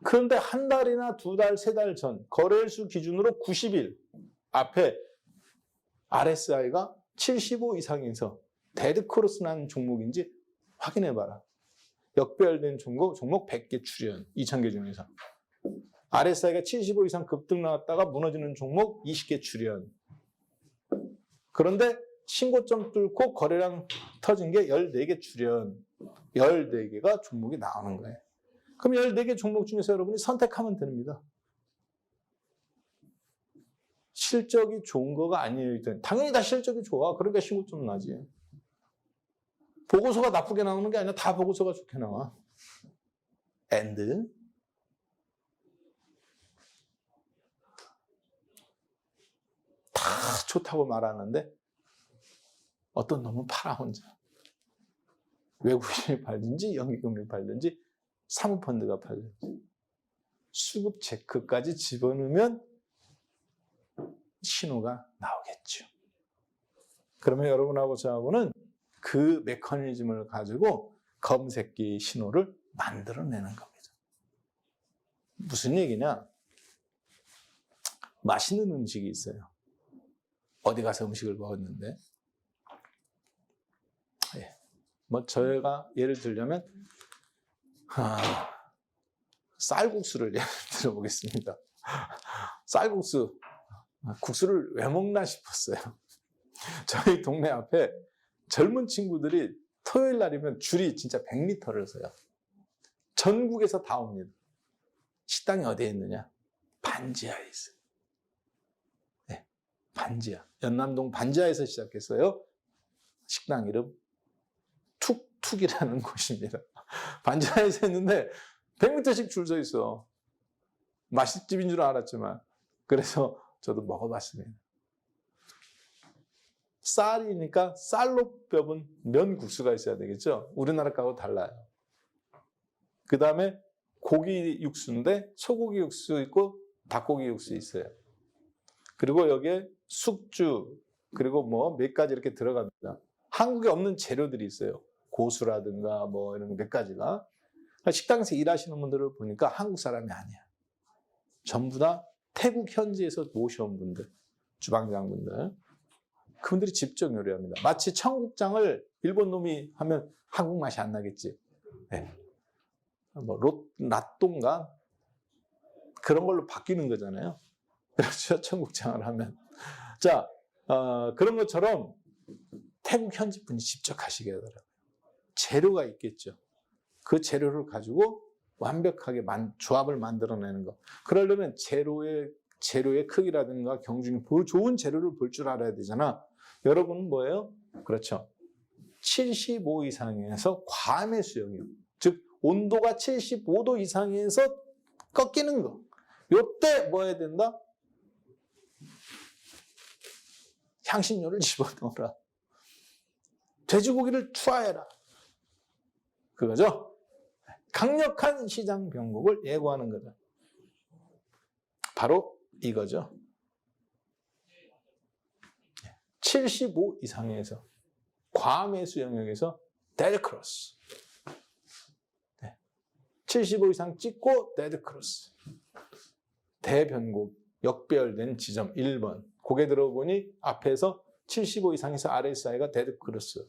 그런데 한 달이나 두 달, 세 달 전 거래일수 기준으로 90일 앞에 RSI가 75 이상에서 데드크로스 난 종목인지 확인해봐라. 역별된 종목 100개 출연, 2000개 중에서. RSI가 75 이상 급등 나왔다가 무너지는 종목 20개 출연. 그런데 신고점 뚫고 거래량 터진 게 14개 출현. 14개가 종목이 나오는 거예요. 그럼 14개 종목 중에서 여러분이 선택하면 됩니다. 실적이 좋은 거가 아니에요. 당연히 다 실적이 좋아. 그러니까 신고점 나지. 보고서가 나쁘게 나오는 게 아니라 다 보고서가 좋게 나와. 다 좋다고 말하는데 어떤 놈은 팔아 혼자. 외국인이 팔든지 연기금이 팔든지 사모펀드가 팔든지 수급 체크까지 집어넣으면 신호가 나오겠죠. 그러면 여러분하고 저하고는 그 메커니즘을 가지고 검색기 신호를 만들어내는 겁니다. 무슨 얘기냐? 맛있는 음식이 있어요. 어디 가서 음식을 먹었는데 뭐 저희가 예를 들려면 쌀국수를 예를 들어보겠습니다. 쌀국수 국수를 왜 먹나 싶었어요. 저희 동네 앞에 젊은 친구들이 토요일 날이면 줄이 진짜 100m를 서요. 전국에서 다 옵니다. 식당이 어디에 있느냐? 반지하에 있어요. 네, 반지하. 연남동 반지하에서 시작했어요. 식당 이름 툭툭이라는 곳입니다. 반지하에서 했는데 100m씩 줄 서 있어. 맛집인 줄 알았지만. 그래서 저도 먹어봤습니다. 쌀이니까 쌀로 뼈은 면국수가 있어야 되겠죠. 우리나라 거하고 달라요. 그 다음에 고기 육수인데 소고기 육수 있고 닭고기 육수 있어요. 그리고 여기에 숙주 그리고 뭐 몇 가지 이렇게 들어갑니다. 한국에 없는 재료들이 있어요. 고수라든가 뭐 이런 몇 가지가. 식당에서 일하시는 분들을 보니까 한국 사람이 아니야. 전부 다 태국 현지에서 모셔온 분들, 주방장분들. 그분들이 직접 요리합니다. 마치 청국장을 일본 놈이 하면 한국 맛이 안 나겠지. 네. 뭐 라똥가 그런 걸로 바뀌는 거잖아요. 그렇죠. 청국장을 하면. 자, 그런 것처럼 태국 현지 분이 직접 하시게 하더라고요. 재료가 있겠죠. 그 재료를 가지고 완벽하게 조합을 만들어내는 거. 그러려면 재료의 크기라든가 경중이 좋은 재료를 볼 줄 알아야 되잖아. 여러분은 뭐예요? 그렇죠. 75 이상에서 과매 수용이요. 즉 온도가 75도 이상에서 꺾이는 거. 요때 뭐 해야 된다? 향신료를 집어넣어라. 돼지고기를 투하해라. 그거죠? 강력한 시장 변곡을 예고하는 거죠. 바로 이거죠. 75 이상에서 과매수 영역에서 데드 크로스. 75 이상 찍고 데드 크로스. 대변곡 역배열된 지점 1번. 고개 들어보니 앞에서 75 이상에서 RSI가 데드 크로스.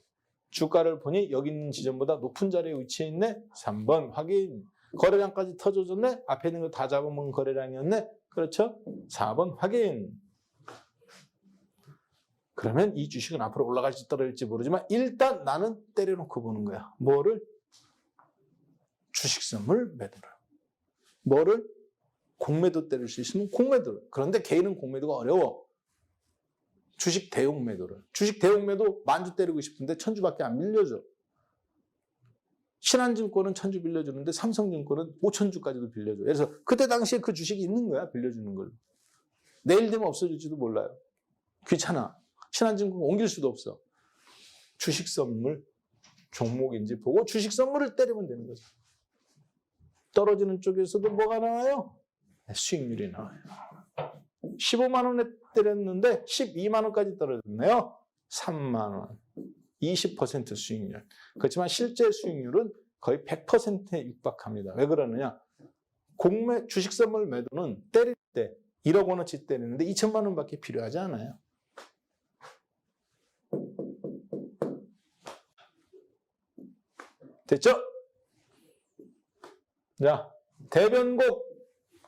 주가를 보니 여기 있는 지점보다 높은 자리에 위치해 있네. 3번 확인. 거래량까지 터져줬네. 앞에 있는 거 다 잡아먹은 거래량이었네. 그렇죠? 4번 확인. 그러면 이 주식은 앞으로 올라갈지 떨어질지 모르지만 일단 나는 때려놓고 보는 거야. 뭐를? 주식 선물 매도를. 뭐를? 공매도 때릴 수 있으면 공매도를. 그런데 개인은 공매도가 어려워. 주식 대용 매도를. 주식 대용 매도 10,000주 때리고 싶은데 1,000주밖에 안 빌려줘. 신한증권은 1,000주 빌려주는데 삼성증권은 5,000주까지도 빌려줘. 그래서 그때 당시에 그 주식이 있는 거야. 빌려주는 걸로. 내일 되면 없어질지도 몰라요. 귀찮아. 신한증권 옮길 수도 없어. 주식 선물 종목인지 보고 주식 선물을 때리면 되는 거죠. 떨어지는 쪽에서도 뭐가 나와요? 수익률이 나와요. 15만 원에 때렸는데 12만 원까지 떨어졌네요. 3만 원. 20% 수익률. 그렇지만 실제 수익률은 거의 100%에 육박합니다. 왜 그러느냐? 주식 선물 매도는 때릴 때 1억 원어치 때리는데 2천만 원밖에 필요하지 않아요. 됐죠? 자, 대변곡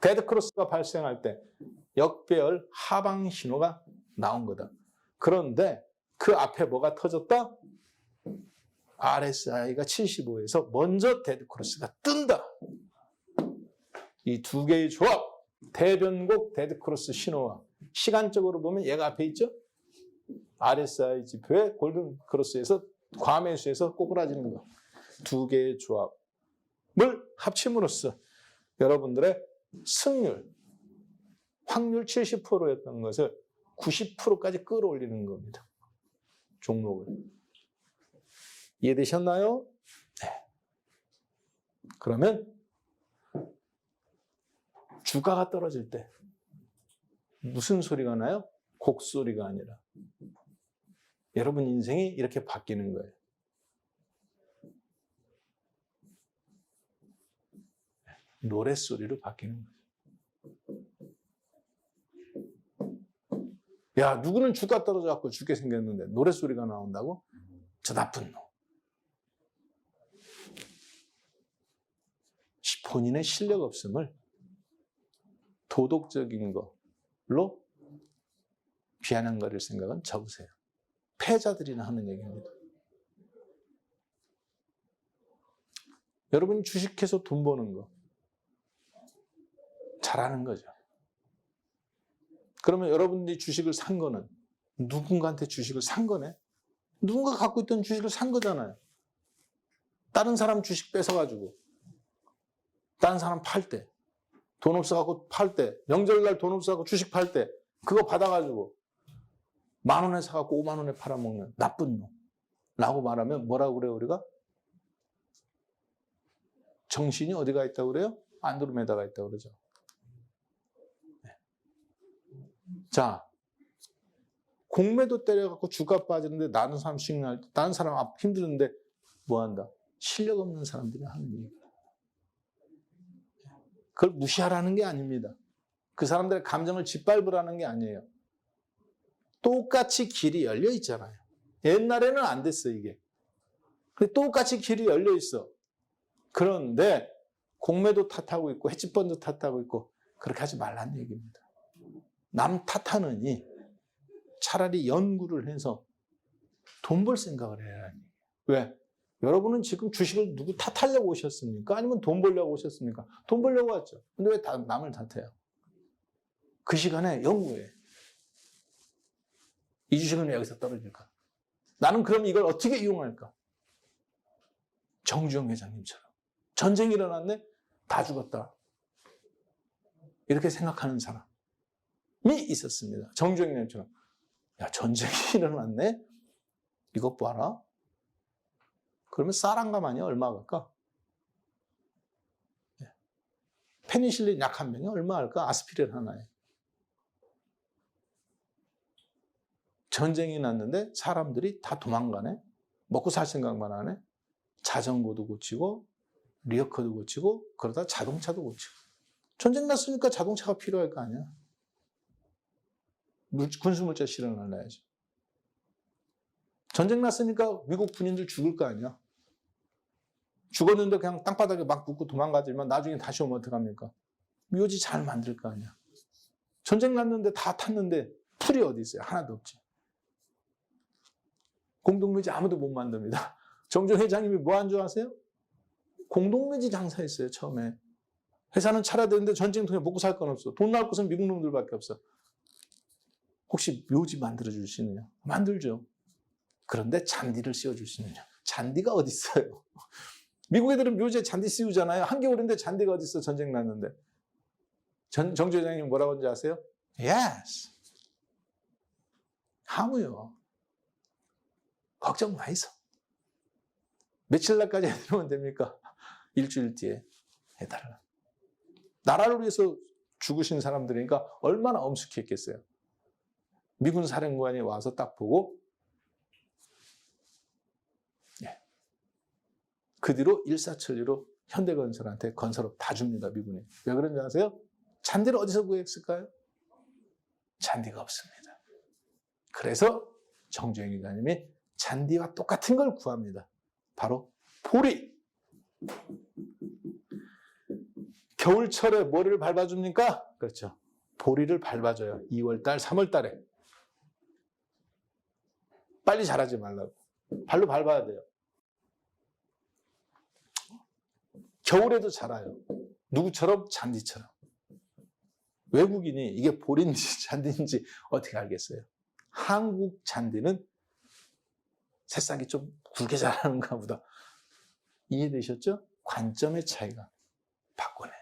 데드크로스가 발생할 때 역배열 하방 신호가 나온 거다. 그런데 그 앞에 뭐가 터졌다? RSI가 75에서 먼저 데드크로스가 뜬다. 이 두 개의 조합, 대변곡 데드크로스 신호와 시간적으로 보면 얘가 앞에 있죠? RSI 지표의 골든크로스에서 과매수에서 꼬꾸라지는 거. 두 개의 조합을 합침으로써 여러분들의 승률, 확률 70%였던 것을 90%까지 끌어올리는 겁니다. 종목을. 이해되셨나요? 네. 그러면 주가가 떨어질 때 무슨 소리가 나요? 곡소리가 아니라 여러분 인생이 이렇게 바뀌는 거예요. 노랫소리로 바뀌는 거예요. 야, 누구는 주가 떨어져갖고 죽게 생겼는데 노랫소리가 나온다고? 저 나쁜 놈. 본인의 실력 없음을 도덕적인 걸로 비아냥거릴 생각은 접으세요. 패자들이나 하는 얘기입니다. 여러분이 주식해서 돈 버는 거 잘하는 거죠. 그러면 여러분들이 주식을 산 거는 누군가한테 주식을 산 거네? 누군가 갖고 있던 주식을 산 거잖아요. 다른 사람 주식 뺏어가지고 다른 사람 팔 때, 돈 없어갖고 팔 때, 명절날 돈 없어갖고 주식 팔 때 그거 받아가지고 10,000원에 사갖고 50,000원에 팔아먹는 나쁜 놈 라고 말하면 뭐라고 그래요 우리가? 정신이 어디가 있다고 그래요? 안드로메다가 있다고 그러죠. 네. 자, 공매도 때려갖고 주가 빠지는데 다른 사람 수익 날 때, 다른 사람 힘드는데 뭐 한다? 실력 없는 사람들이 하는 얘기예요. 그걸 무시하라는 게 아닙니다. 그 사람들의 감정을 짓밟으라는 게 아니에요. 똑같이 길이 열려 있잖아요. 옛날에는 안 됐어 이게. 근데 똑같이 길이 열려 있어. 그런데 공매도 탓하고 있고 헤지펀드 탓하고 있고 그렇게 하지 말라는 얘기입니다. 남 탓하느니 차라리 연구를 해서 돈 벌 생각을 해야 해요. 왜? 여러분은 지금 주식을 누구 탓하려고 오셨습니까? 아니면 돈 벌려고 오셨습니까? 돈 벌려고 왔죠. 근데 왜 남을 탓해요? 그 시간에 연구해. 이 주식은 왜 여기서 떨어질까? 나는 그럼 이걸 어떻게 이용할까? 정주영 회장님처럼. 전쟁이 일어났네? 다 죽었다. 이렇게 생각하는 사람이 있었습니다. 정주영 회장님처럼. 야, 전쟁이 일어났네? 이것 봐라. 그러면 쌀 한 가마니 얼마 갈까? 페니실린 약 한 병이 얼마 할까? 아스피린 하나에. 전쟁이 났는데 사람들이 다 도망가네? 먹고 살 생각만 하네? 자전거도 고치고 리어커도 고치고 그러다 자동차도 고치고. 전쟁 났으니까 자동차가 필요할 거 아니야. 군수물자 실현을 해야지. 전쟁 났으니까 미국 군인들 죽을 거 아니야. 죽었는데 그냥 땅바닥에 막 눕고 도망가지만 나중에 다시 오면 어떡합니까? 묘지 잘 만들 거 아니야. 전쟁 났는데 다 탔는데 풀이 어디 있어요? 하나도 없지. 공동묘지 아무도 못 만듭니다. 정주영 회장님이 뭐 한 줄 아세요? 공동묘지 장사했어요, 처음에. 회사는 차려야 되는데 전쟁통에 먹고 살 건 없어. 돈 나올 것은 미국 놈들밖에 없어. 혹시 묘지 만들어줄 수 있느냐? 만들죠. 그런데 잔디를 씌워줄 수 있느냐? 잔디가 어디 있어요? 미국 애들은 묘지에 잔디 씌우잖아요. 한겨울인데 잔디가 어디 있어? 전쟁 났는데. 정주 회장님 뭐라고 하는지 아세요? Yes. 하무요. 걱정 마이소. 며칠 날까지 해놓으면 됩니까? 일주일 뒤에 해달라. 나라를 위해서 죽으신 사람들이니까 얼마나 엄숙했겠어요. 미군 사령관이 와서 딱 보고 그 뒤로 일사천리로 현대건설한테 건설업 다 줍니다. 미군이. 왜 그런지 아세요? 잔디를 어디서 구했을까요? 잔디가 없습니다. 그래서 정주영 회장님이 잔디와 똑같은 걸 구합니다. 바로 보리. 겨울철에 뭐를 밟아줍니까? 그렇죠. 보리를 밟아줘요. 2월달, 3월달에. 빨리 자라지 말라고. 발로 밟아야 돼요. 겨울에도 자라요. 누구처럼? 잔디처럼. 외국인이 이게 볼인지 잔디인지 어떻게 알겠어요? 한국 잔디는 새싹이 좀 굵게 자라는가 보다. 이해되셨죠? 관점의 차이가 바꾸네요.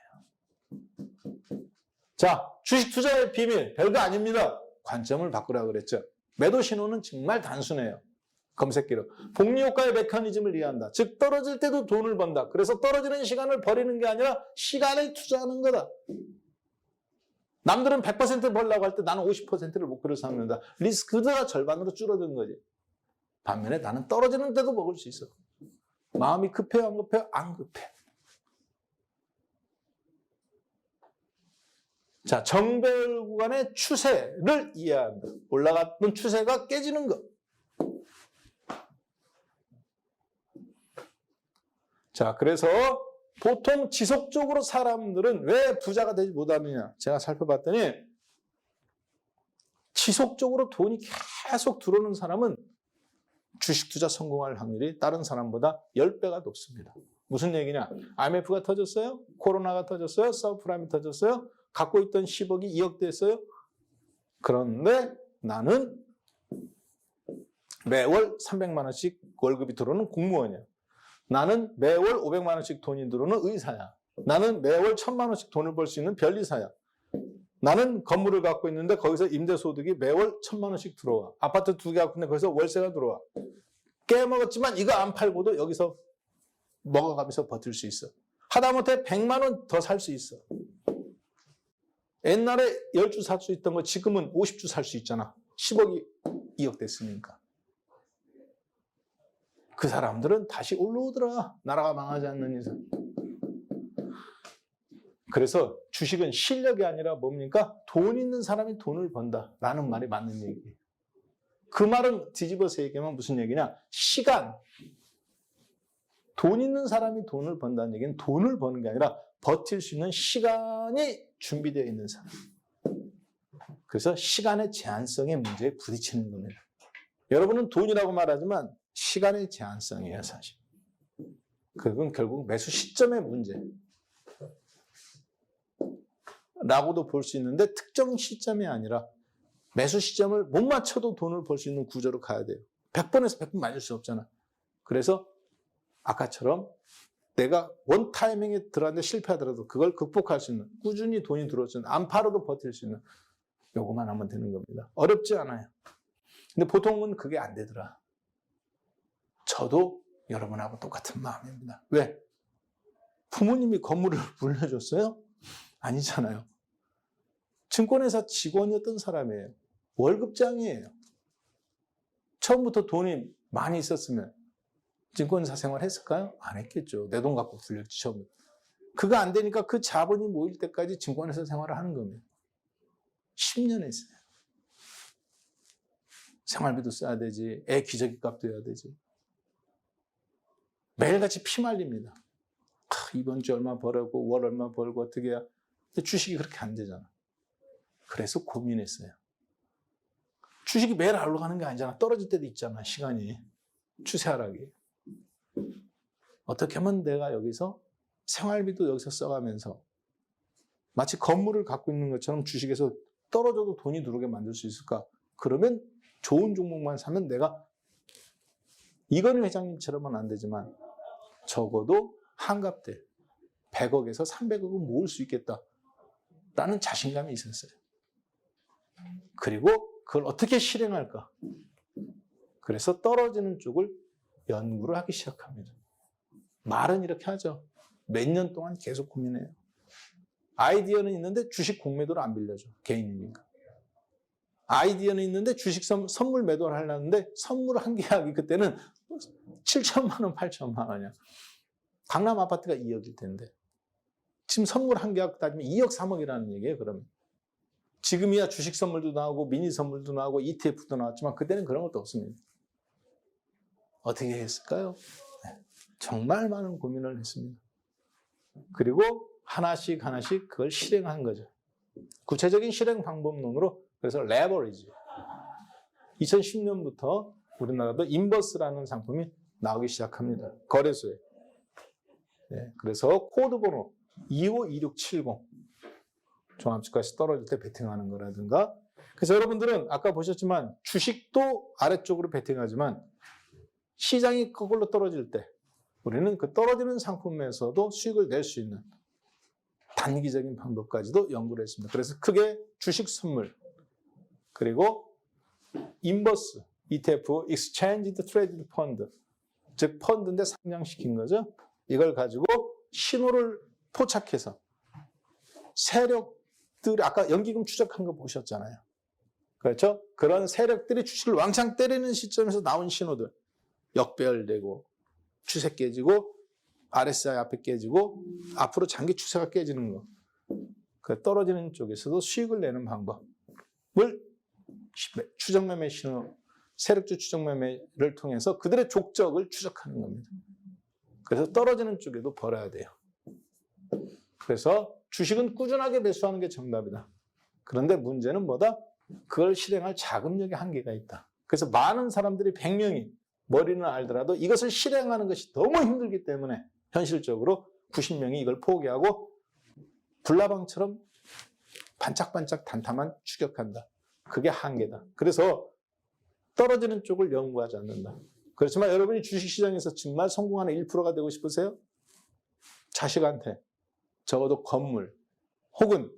자, 주식 투자의 비밀 별거 아닙니다. 관점을 바꾸라고 그랬죠. 매도 신호는 정말 단순해요. 검색기로. 복리효과의 메커니즘을 이해한다. 즉 떨어질 때도 돈을 번다. 그래서 떨어지는 시간을 버리는 게 아니라 시간을 투자하는 거다. 남들은 100% 벌려고 할 때 나는 50%를 목표로 삼는다. 리스크가 절반으로 줄어든 거지. 반면에 나는 떨어지는 때도 먹을 수 있어. 마음이 급해요? 안 급해요? 안 급해. 자, 정배열 구간의 추세를 이해한다. 올라갔던 추세가 깨지는 것. 자, 그래서 보통 지속적으로 사람들은 왜 부자가 되지 못하느냐. 제가 살펴봤더니 지속적으로 돈이 계속 들어오는 사람은 주식 투자 성공할 확률이 다른 사람보다 10배가 높습니다. 무슨 얘기냐? IMF가 터졌어요? 코로나가 터졌어요? 서브프라임이 터졌어요? 갖고 있던 10억이 2억 됐어요? 그런데 나는 매월 300만 원씩 월급이 들어오는 공무원이야. 나는 매월 500만 원씩 돈이 들어오는 의사야. 나는 매월 1000만 원씩 돈을 벌 수 있는 변리사야. 나는 건물을 갖고 있는데 거기서 임대소득이 매월 1000만 원씩 들어와. 아파트 2개 갖고 있는데 거기서 월세가 들어와. 깨먹었지만 이거 안 팔고도 여기서 먹어가면서 버틸 수 있어. 하다못해 100만 원 더 살 수 있어. 옛날에 10주 살 수 있던 거 지금은 50주 살 수 있잖아. 10억이 2억 됐으니까. 그 사람들은 다시 올라오더라. 나라가 망하지 않는 이상. 그래서 주식은 실력이 아니라 뭡니까? 돈 있는 사람이 돈을 번다. 라는 말이 맞는 얘기예요. 그 말은 뒤집어서 얘기하면 무슨 얘기냐? 시간. 돈 있는 사람이 돈을 번다는 얘기는 돈을 버는 게 아니라 버틸 수 있는 시간이 준비되어 있는 사람. 그래서 시간의 제한성의 문제에 부딪히는 겁니다. 여러분은 돈이라고 말하지만 시간의 제한성이에요, 사실. 그건 결국 매수 시점의 문제. 라고도 볼 수 있는데 특정 시점이 아니라 매수 시점을 못 맞춰도 돈을 벌 수 있는 구조로 가야 돼요. 100번에서 100번 맞을 수 없잖아. 그래서 아까처럼 내가 원 타이밍에 들어왔는데 실패하더라도 그걸 극복할 수 있는, 꾸준히 돈이 들어오지 않는, 안 팔아도 버틸 수 있는 요거만 하면 되는 겁니다. 어렵지 않아요. 근데 보통은 그게 안 되더라. 저도 여러분하고 똑같은 마음입니다. 왜? 부모님이 건물을 물려줬어요? 아니잖아요. 증권회사 직원이었던 사람이에요. 월급장이에요. 처음부터 돈이 많이 있었으면 증권사 생활 했을까요? 안 했겠죠. 내 돈 갖고 굴렸지, 처음부터. 그거 안 되니까 그 자본이 모일 때까지 증권회사 생활을 하는 겁니다. 10년 했어요. 생활비도 써야 되지, 애 기저귀 값도 해야 되지. 매일같이 피말립니다. 이번 주 얼마 벌고 월 얼마 벌고 어떻게 해야. 근데 주식이 그렇게 안 되잖아. 그래서 고민했어요. 주식이 매일 올라가는 게 아니잖아. 떨어질 때도 있잖아, 시간이. 추세 하락이. 어떻게 하면 내가 여기서 생활비도 여기서 써가면서 마치 건물을 갖고 있는 것처럼 주식에서 떨어져도 돈이 들어오게 만들 수 있을까? 그러면 좋은 종목만 사면 내가 이건희 회장님처럼은 안 되지만 적어도 한갑 때 100억에서 300억은 모을 수 있겠다라는 자신감이 있었어요. 그리고 그걸 어떻게 실행할까? 그래서 떨어지는 쪽을 연구를 하기 시작합니다. 말은 이렇게 하죠. 몇 년 동안 계속 고민해요. 아이디어는 있는데 주식 공매도를 안 빌려줘. 개인이니까. 아이디어는 있는데 주식 선물 매도를 하려는데 선물 한 계약이 그때는 7천만 원, 8천만 원이야. 강남 아파트가 2억일 텐데. 지금 선물 한 계약 따지면 2억, 3억이라는 얘기예요, 그러면. 지금이야 주식 선물도 나오고 미니 선물도 나오고 ETF도 나왔지만 그때는 그런 것도 없습니다. 어떻게 했을까요? 네. 정말 많은 고민을 했습니다. 그리고 하나씩 그걸 실행한 거죠. 구체적인 실행 방법론으로 그래서 레버리지. 2010년부터 우리나라도 인버스라는 상품이 나오기 시작합니다. 거래소에. 네, 그래서 코드번호 252670 종합주가시 떨어질 때 베팅하는 거라든가. 그래서 여러분들은 아까 보셨지만 주식도 아래쪽으로 베팅하지만 시장이 그걸로 떨어질 때 우리는 그 떨어지는 상품에서도 수익을 낼 수 있는 단기적인 방법까지도 연구를 했습니다. 그래서 크게 주식 선물, 그리고 인버스, ETF, Exchanged Traded Fund, 즉 펀드인데 상장시킨 거죠. 이걸 가지고 신호를 포착해서 세력들이 아까 연기금 추적한 거 보셨잖아요. 그렇죠? 그런 세력들이 주식을 왕창 때리는 시점에서 나온 신호들, 역배열되고 추세 깨지고 RSI 앞에 깨지고 앞으로 장기 추세가 깨지는 거, 그 떨어지는 쪽에서도 수익을 내는 방법을 추정매매 신호, 세력주 추정매매를 통해서 그들의 족적을 추적하는 겁니다. 그래서 떨어지는 쪽에도 벌어야 돼요. 그래서 주식은 꾸준하게 매수하는 게 정답이다. 그런데 문제는 뭐다? 그걸 실행할 자금력의 한계가 있다. 그래서 많은 사람들이 100명이 머리는 알더라도 이것을 실행하는 것이 너무 힘들기 때문에 현실적으로 90명이 이걸 포기하고 불나방처럼 반짝반짝 단타만 추격한다. 그게 한계다. 그래서 떨어지는 쪽을 연구하지 않는다. 그렇지만 여러분이 주식시장에서 정말 성공하는 1%가 되고 싶으세요? 자식한테 적어도 건물 혹은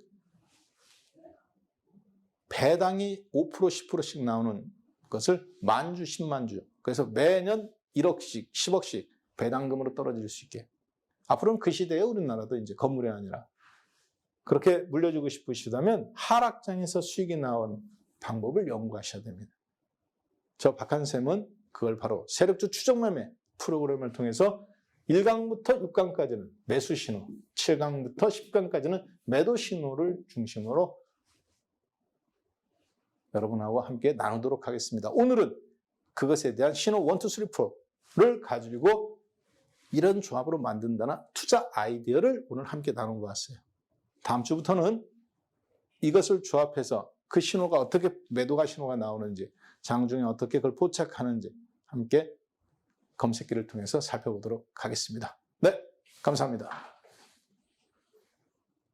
배당이 5%, 10%씩 나오는 것을 만주, 10만주. 그래서 매년 1억씩, 10억씩 배당금으로 떨어질 수 있게. 앞으로는 그 시대에 우리나라도 이제 건물이 아니라 그렇게 물려주고 싶으시다면 하락장에서 수익이 나온 방법을 연구하셔야 됩니다. 저 박한샘은 그걸 바로 세력주 추정매매 프로그램을 통해서 1강부터 6강까지는 매수 신호, 7강부터 10강까지는 매도 신호를 중심으로 여러분하고 함께 나누도록 하겠습니다. 오늘은 그것에 대한 신호 1, 2, 3, 4를 가지고 이런 조합으로 만든다는 투자 아이디어를 오늘 함께 나눈 것 같아요. 다음 주부터는 이것을 조합해서 그 신호가 어떻게 매도가 신호가 나오는지, 장중에 어떻게 그걸 포착하는지 함께 검색기를 통해서 살펴보도록 하겠습니다. 네, 감사합니다.